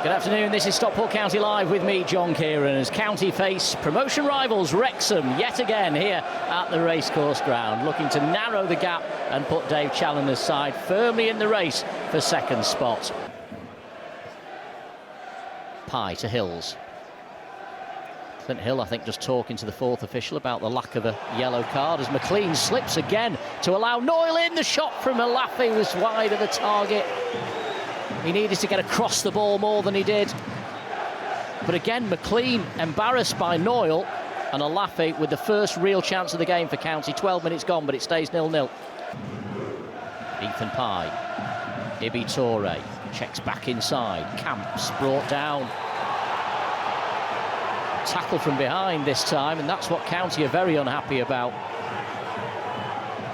Good afternoon, this is Stockport County Live with me, John Kieran, as County face promotion rivals Wrexham yet again here at the racecourse ground, looking to narrow the gap and put Dave Challoner's side firmly in the race for second spot. Pye to Hills. Clint Hill, I think, just talking to the fourth official about the lack of a yellow card as McLean slips again to allow Noyle in. The shot from Alafi was wide of the target. He needed to get across the ball more than he did. But again, McLean embarrassed by Noyle, and Alafi with the first real chance of the game for County. 12 minutes gone, but it stays 0-0. Ethan Pye. Ibi Toure checks back inside. Camps brought down. Tackle from behind this time, and that's what County are very unhappy about.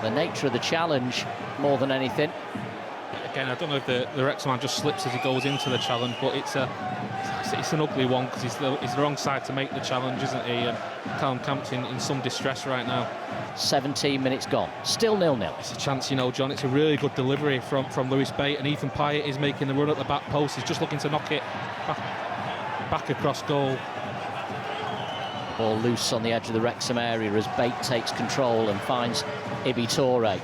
The nature of the challenge more than anything. Again, I don't know if the Wrexham man just slips as he goes into the challenge, but it's an ugly one because he's the wrong side to make the challenge, isn't he? And Callum Camp's in some distress right now. 17 minutes gone, still 0-0. It's a chance, you know, John. It's a really good delivery from Lewis Bate, and Ethan Pye is making the run at the back post. He's just looking to knock it back across goal. Ball loose on the edge of the Wrexham area as Bate takes control and finds Ibi Toure.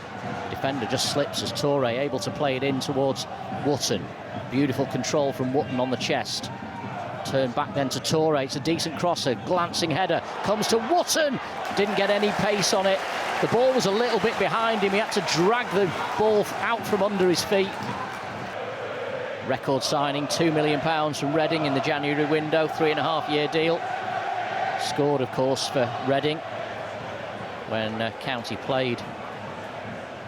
Defender just slips as Toure able to play it in towards Wootton. Beautiful control from Wootton on the chest. Turn back then to Toure. It's a decent crosser. Glancing header comes to Wootton. Didn't get any pace on it. The ball was a little bit behind him. He had to drag the ball out from under his feet. Record signing, £2 million from Reading in the January window. 3.5-year deal. Scored, of course, for Reading when County played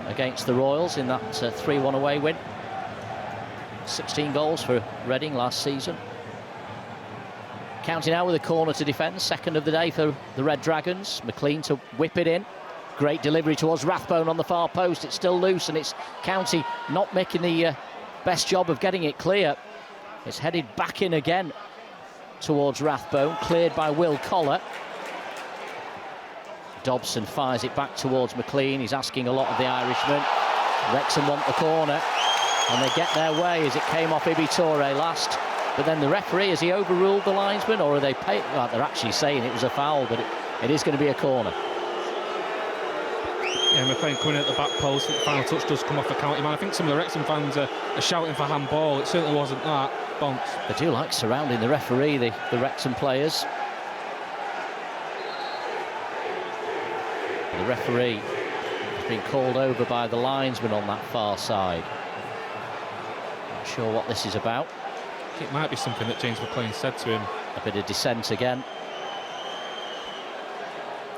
against the Royals in that 3-1 away win. 16 goals for Reading last season. County now with a corner to defend, second of the day for the Red Dragons. McLean to whip it in. Great delivery towards Rathbone on the far post. It's still loose, and it's County not making the best job of getting it clear. It's headed back in again towards Rathbone, cleared by Will Collar. Dobson fires it back towards McLean. He's asking a lot of the Irishman. Wrexham want the corner, and they get their way as it came off Ibi Toure last. But then the referee, has he overruled the linesman, or are they well, they're actually saying it was a foul, but it is going to be a corner. Yeah, McLean coming at the back post. The final touch does come off the County man. I think some of the Wrexham fans are shouting for handball. It certainly wasn't that. Bounce. They do like surrounding the referee, the Wrexham players. The referee has been called over by the linesman on that far side. Not sure what this is about. It might be something that James McLean said to him. A bit of dissent again.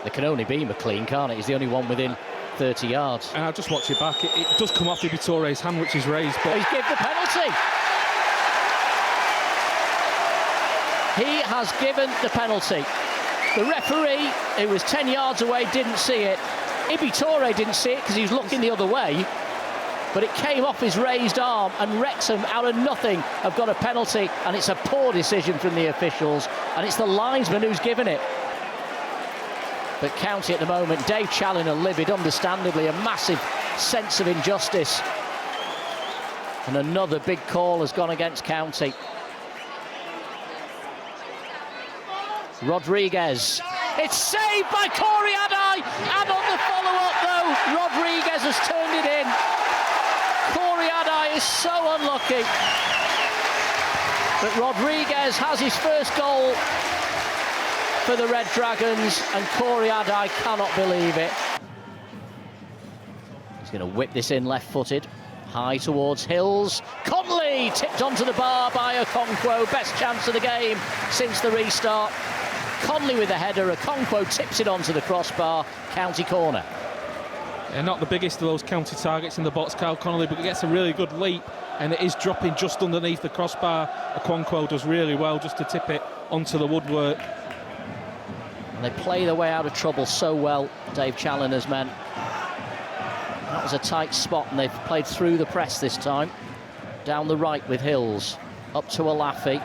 There can only be McLean, can't it? He's the only one within 30 yards. And I'll just watch it back. It does come off Ibi Toure's hand, which is raised. But he's given the penalty. He has given the penalty. The referee, who was 10 yards away, didn't see it. Ibi Toure didn't see it because he was looking the other way. But it came off his raised arm, and Wrexham, out of nothing, have got a penalty, and it's a poor decision from the officials, and it's the linesman who's given it. But County at the moment, Dave Challoner livid, understandably, a massive sense of injustice. And another big call has gone against County. Rodriguez. It's saved by Corey Adai, and on the follow-up though, Rodriguez has turned it in. Corey Adai is so unlucky. But Rodriguez has his first goal for the Red Dragons, and Corey Adai cannot believe it. He's going to whip this in left-footed. High towards Hills. Conley tipped onto the bar by Okonkwo. Best chance of the game since the restart. Conley with a header. Okonkwo tips it onto the crossbar. County corner. Yeah, not the biggest of those County targets in the box, Kyle Connolly, but he gets a really good leap, and it is dropping just underneath the crossbar. Okonkwo does really well just to tip it onto the woodwork. And they play their way out of trouble so well, Dave Challoner's men. That was a tight spot, and they've played through the press this time. Down the right with Hills. Up to Alafi.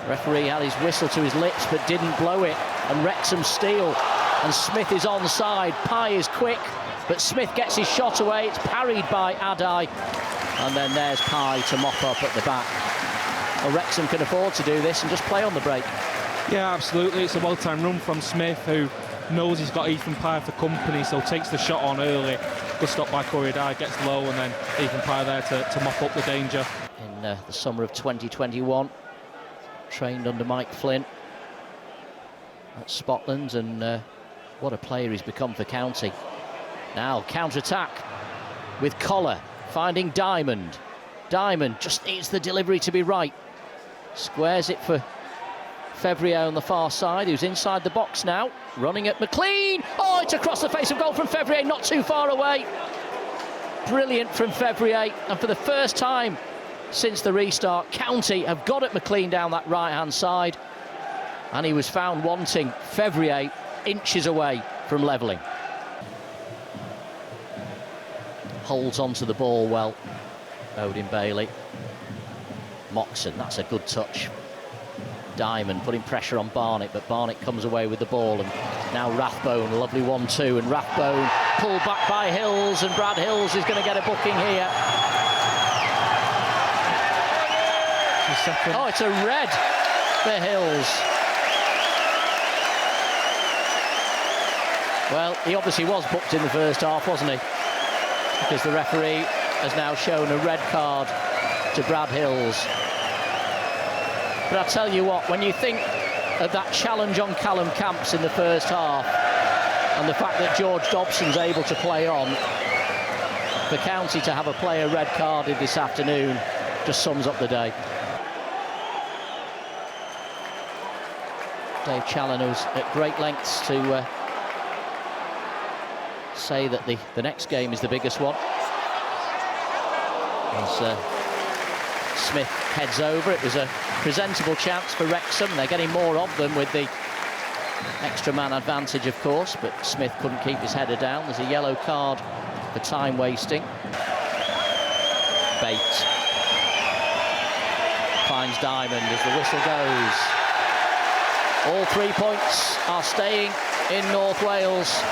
Referee had his whistle to his lips but didn't blow it, and Wrexham steal, and Smith is onside. Pye is quick, but Smith gets his shot away. It's parried by Adai, and then there's Pye to mop up at the back. Well, Wrexham can afford to do this and just play on the break. Yeah, absolutely. It's a well-timed run from Smith, who knows he's got Ethan Pye for company, so takes the shot on early. Good stop by Corey Dye, gets low, and then Ethan Pye there to mop up the danger. In the summer of 2021, trained under Mike Flynn at Spotland, and what a player he's become for County. Now, counter-attack with Collar, finding Diamond. Diamond just needs the delivery to be right. Squares it for Fevrier on the far side, who's inside the box now, running at McLean. Oh, it's across the face of goal from Fevrier, not too far away. Brilliant from Fevrier, and for the first time since the restart, County have got at McLean down that right-hand side, and he was found wanting. Fevrier inches away from levelling. Holds onto the ball well, Odin Bailey. Moxon, that's a good touch. Diamond putting pressure on Barnett, but Barnett comes away with the ball, and now Rathbone, a lovely 1-2, and Rathbone pulled back by Hills, and Brad Hills is going to get a booking here. Oh, it's a red for Hills. Well, he obviously was booked in the first half, wasn't he? Because the referee has now shown a red card to Brad Hills. But I tell you what, when you think of that challenge on Callum Camps in the first half, and the fact that George Dobson's able to play on, for County to have a player red carded this afternoon just sums up the day. Dave Challoner was at great lengths to say that the next game is the biggest one. As Smith heads over, it was a presentable chance for Wrexham. They're getting more of them with the extra man advantage, of course, but Smith couldn't keep his header down. There's a yellow card for time wasting. Bates finds Diamond as the whistle goes. All 3 points are staying in North Wales.